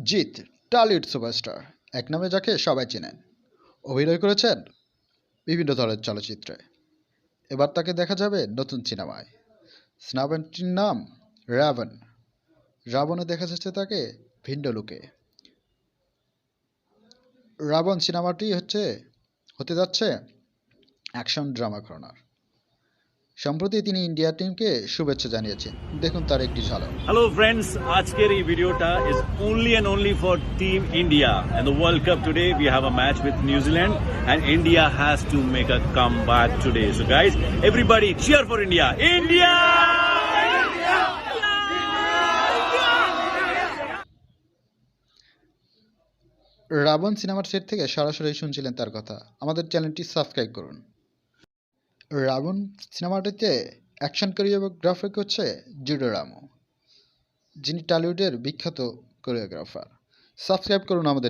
Jeet Tollywood superstar, এক নামে যাকে সবাই চেনেন। অভিনয় করেছেন বিভিন্ন ধরনের চলচ্চিত্রে। এবার তাকে দেখা যাবে নতুন সিনেমায়। সিনেমাটির নাম রাবণ। রাবণে দেখা যাচ্ছে তাকে ভিন্ন লুকে। রাবণ সিনেমাটি হতে যাচ্ছে অ্যাকশন ড্রামা কর্নার। সম্প্রতি তিনি ইন্ডিয়া টিমকে শুভেচ্ছা জানিয়েছেন। দেখুন তার একটি ঝলক। Hello friends, আজকের এই ভিডিওটা is only and only for Team India. And the World Cup today, we have a match with New Zealand and India has to make a comeback today. So guys, everybody cheer for India. India! Ravan সিনেমার set থেকে সরাসরি শুনছিলেন তার কথা। আমাদের চ্যানেলটি subscribe করুন। Ravan সিনেমাটিতে action choreography করছে জুডো রামো, যিনি টলিউডের বিখ্যাত কোরিওগ্রাফার। সাবস্ক্রাইব করুন আমাদের